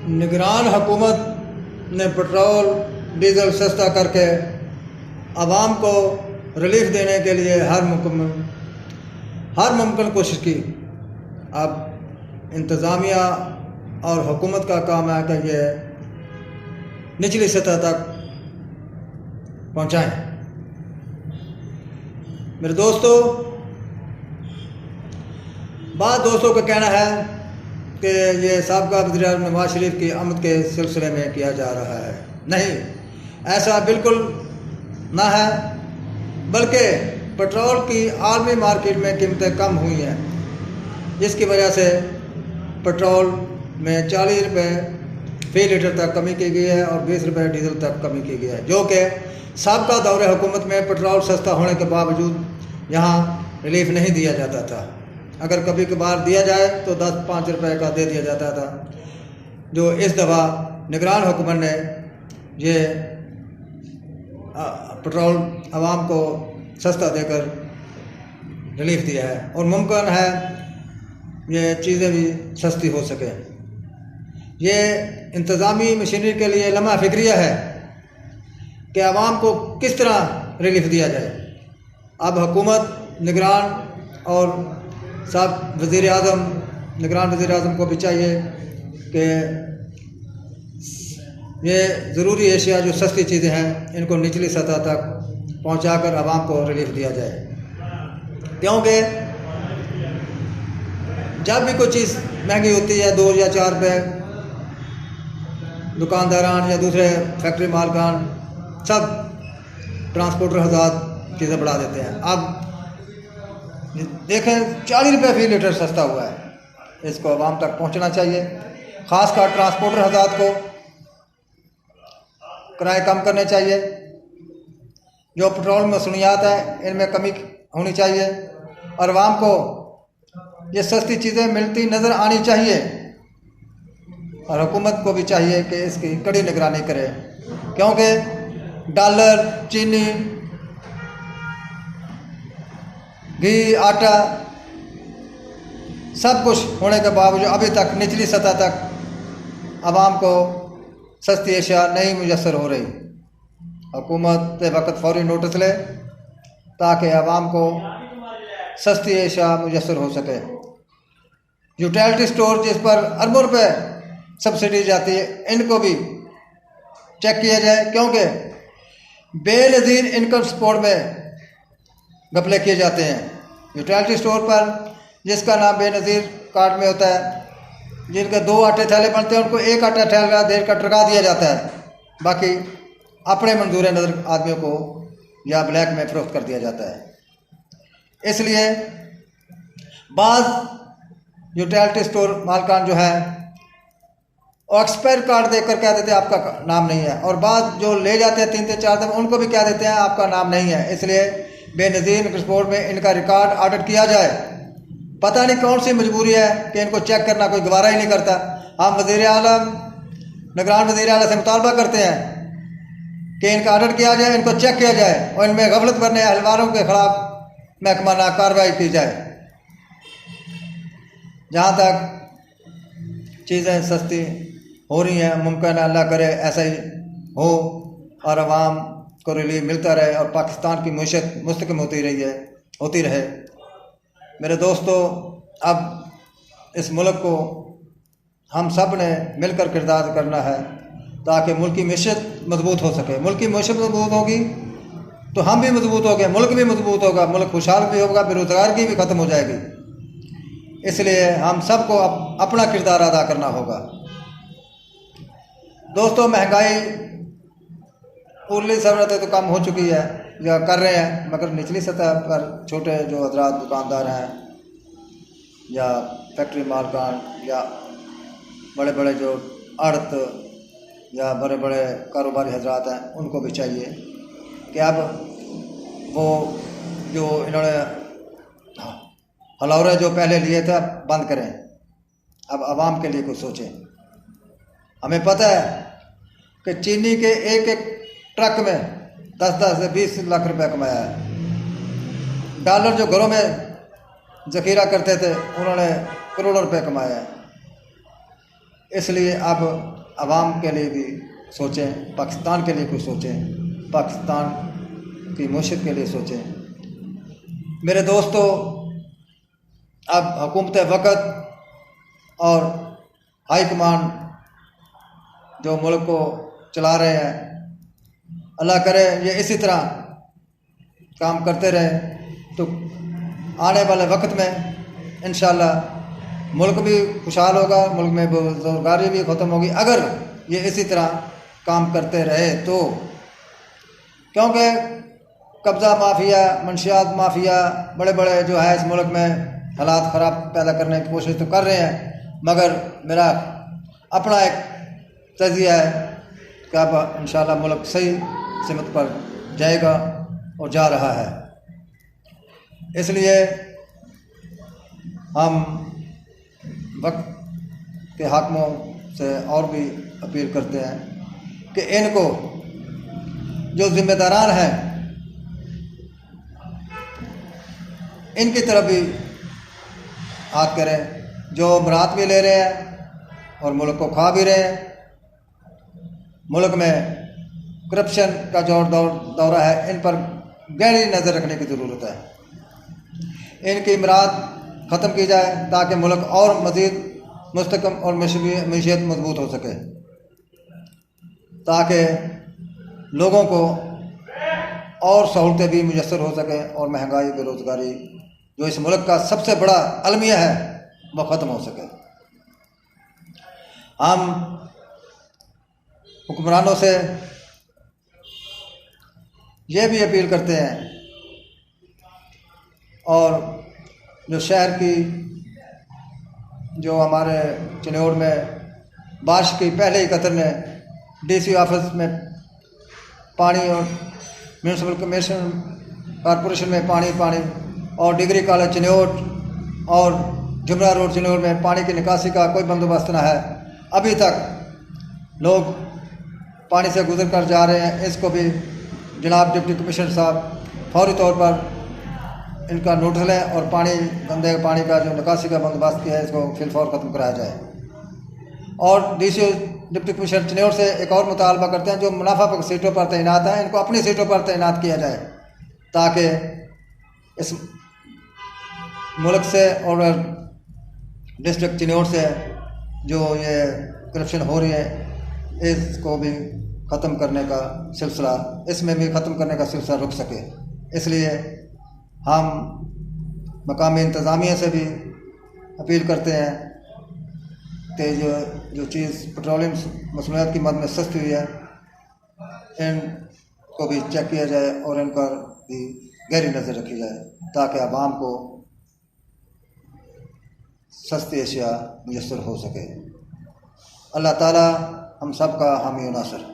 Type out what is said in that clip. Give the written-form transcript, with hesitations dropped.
निगरान हुकूमत ने पेट्रोल डीज़ल सस्ता करके आवाम को रिलीफ देने के लिए हर मुमकिन कोशिश की। अब इंतज़ामिया और हुकूमत का काम है कि ये निचली सतह तक पहुँचाएँ। मेरे दोस्तों, बाद दोस्तों का कहना है कि ये साबका वज़ीर-ए-आज़म नवाज शरीफ की आमद के सिलसिले में किया जा रहा है। नहीं, ऐसा बिल्कुल ना है, बल्कि पेट्रोल की आलमी मार्केट में कीमतें कम हुई हैं, जिसकी वजह से पेट्रोल में 40 रुपये फ़ी लीटर तक कमी की गई है और 20 रुपये डीज़ल तक कमी की गई है, जो कि साबका दौरे हुकूमत में पेट्रोल सस्ता होने के बावजूद यहाँ रिलीफ नहीं दिया जाता था। अगर कभी कभार दिया जाए तो 10-5 रुपये का दे दिया जाता था, जो इस दफ़ा निगरान हुकूमत ने ये पेट्रोल आवाम को सस्ता देकर रिलीफ दिया है और मुमकिन है ये चीज़ें भी सस्ती हो सके। ये इंतज़ामी मशीनरी के लिए लम्हा फ़िक्रिया है कि आवाम को किस तरह रिलीफ दिया जाए। अब हुकूमत, निगरान और सब निगरान वज़ीर-ए-आज़म को भी चाहिए कि ये ज़रूरी एशिया जो सस्ती चीज़ें हैं इनको निचली सतह तक पहुंचाकर आवाम को रिलीफ दिया जाए, क्योंकि जब भी कोई चीज़ महंगी होती है 2 या 4 रुपये, दुकानदारान या दूसरे फैक्ट्री मालकान सब ट्रांसपोर्टर हज़ार चीज़ें बढ़ा देते हैं। अब देखें 40 रुपये फ़ी लीटर सस्ता हुआ है, इसको आवाम तक पहुंचना चाहिए। ख़ासकर ट्रांसपोर्टर हज़रात को किराए कम करने चाहिए, जो पेट्रोल मसनूयात है इनमें कमी होनी चाहिए और आवाम को ये सस्ती चीज़ें मिलती नज़र आनी चाहिए और हुकूमत को भी चाहिए कि इसकी कड़ी निगरानी करे, क्योंकि डॉलर, चीनी, घी, आटा सब कुछ होने के बावजूद अभी तक निचली सतह तक आवाम को सस्ती एशिया नहीं मुयस्सर हो रही। हुकूमत वक्त फौरी नोटिस ले ताकि आवाम को सस्ती एशिया मुयस्सर हो सके। यूटिलिटी स्टोर जिस पर अरबों रुपए सब्सिडी जाती है, इनको भी चेक किया जाए, क्योंकि बेनज़ीर इनकम सपोर्ट में घपले किए जाते हैं। यूटिलिटी स्टोर पर जिसका नाम बेनज़ीर कार्ड में होता है, जिनके 2 आटे थैले बनते हैं उनको 1 आटा थैला देर का टरका दिया जाता है, बाकी अपने मंजूर नज़र आदमियों को या ब्लैक में फरोख्त कर दिया जाता है। इसलिए बाज़ यूटिलिटी स्टोर मालकान जो है और एक्सपायर कार्ड देकर कह देते हैं आपका नाम नहीं है, और बाद जो ले जाते हैं 3-4 दिन उनको भी कह देते हैं आपका नाम नहीं है। इसलिए बेनज़ीर रिपोर्ट में इनका रिकॉर्ड ऑडिट किया जाए। पता नहीं कौन सी मजबूरी है कि इनको चेक करना कोई गवारा ही नहीं करता। हम वज़ीर-ए-आज़म, निगरान वज़ीर-ए-आला से मुतालबा करते हैं कि इनका ऑडिट किया जाए, इनको चेक किया जाए और इनमें गफलत करने अहलवारों के खिलाफ महकमाना कार्रवाई की जाए। जहाँ तक चीज़ें सस्ती हो रही हैं, मुमकिन है अल्लाह करे ऐसा ही हो और आवाम को रिलीफ मिलता रहे और पाकिस्तान की मईशत मुस्तकम होती रहे। मेरे दोस्तों, अब इस मुल्क को हम सब ने मिलकर किरदार करना है ताकि मुल्क की मईशत मजबूत हो सके। मुल्क की मईशत मजबूत होगी तो हम भी मजबूत होंगे, मुल्क भी मजबूत होगा, मुल्क खुशहाल भी होगा, बेरोज़गारी भी ख़त्म हो जाएगी। इसलिए हम सबको अपना किरदार अदा करना होगा। दोस्तों, महंगाई पूरी सतह तो कम हो चुकी है या कर रहे हैं, मगर निचली सतह पर छोटे जो हज़रात दुकानदार हैं या फैक्ट्री मालकान या बड़े बड़े जो आड़त या बड़े बड़े कारोबारी हज़रात हैं, उनको भी चाहिए कि अब वो जो इन्होंने हलौरे जो पहले लिए थे बंद करें, अब आवाम के लिए कुछ सोचें। हमें पता है कि चीनी के एक एक ट्रक में 10-10 से 20 लाख रुपए कमाया है। डॉलर जो घरों में ज़ख़ीरा करते थे उन्होंने करोड़ों रुपए कमाया है। इसलिए अब आवाम के लिए भी सोचें, पाकिस्तान के लिए कुछ सोचें, पाकिस्तान की मुश्किल के लिए सोचें। मेरे दोस्तों, अब हुकूमत वक़्त और हाई कमान जो मुल्क को चला रहे हैं, अल्लाह करे ये इसी तरह काम करते रहे तो आने वाले वक्त में इंशाअल्लाह मुल्क भी खुशहाल होगा, मुल्क में बेरोज़गारी भी ख़त्म होगी अगर ये इसी तरह काम करते रहे तो। क्योंकि कब्ज़ा माफिया, मंशियात माफिया बड़े बड़े जो है इस मुल्क में हालात ख़राब पैदा करने की कोशिश तो कर रहे हैं, मगर मेरा अपना एक तज़िया है कि अब इंशाअल्लाह मुल्क सही सिमत पर जाएगा और जा रहा है। इसलिए हम वक्त के हाकिमों से और भी अपील करते हैं कि इनको जो जिम्मेदारान हैं इनकी तरफ भी हाथ करें, जो मरात भी ले रहे हैं और मुल्क को खा भी रहे हैं। मुल्क में करप्शन का जो दौरा है, इन पर गहरी नज़र रखने की ज़रूरत है। इनकी इमरात ख़त्म की जाए ताकि मुल्क और मज़ीद मुस्तकम और मीशत मजबूत हो सके, ताकि लोगों को और सहूलतें भी मुयसर हो सकें और महंगाई, बेरोज़गारी जो इस मुल्क का सबसे बड़ा अलमिया है वह ख़त्म हो सके। हम हुक्मरानों से ये भी अपील करते हैं और जो शहर की जो हमारे चिन्नौर में बारिश की पहले ही कतर ने डीसी ऑफिस में पानी और म्यूनसिपल कमीशन कॉरपोरेशन में पानी और डिग्री कॉलेज चिन्नौर और जुमरा रोड चिन्नौर में पानी की निकासी का कोई बंदोबस्त न है। अभी तक लोग पानी से गुजर कर जा रहे हैं। इसको भी जनाब डिप्टी कमिश्नर साहब फौरी तौर पर इनका नोटिस लें और पानी, गंदे पानी का जो निकासी का बंदोबस्त किया है इसको फिलफौर ख़त्म कराया जाए। और डीसी डिप्टी कमिश्नर चिन्नौर से एक और मुतालबा करते हैं, जो मुनाफा पर सीटों पर तैनात हैं इनको अपनी सीटों पर तैनात किया जाए ताकि इस मुल्क से और डिस्ट्रिक्ट चिन्नौर से जो ये करप्शन हो रही है इसको भी ख़त्म करने का सिलसिला, इसमें भी ख़त्म करने का सिलसिला रुक सके। इसलिए हम मकामी इंतज़ामिया से भी अपील करते हैं कि जो चीज़ पेट्रोलियम मसनूआत की मद में सस्ती हुई है इनको भी चेक किया जाए और इन पर भी गहरी नज़र रखी जाए ताकि आवाम को सस्ती अशिया मुयस्सर हो सके। अल्लाह ताला हम सब का हामी नासर।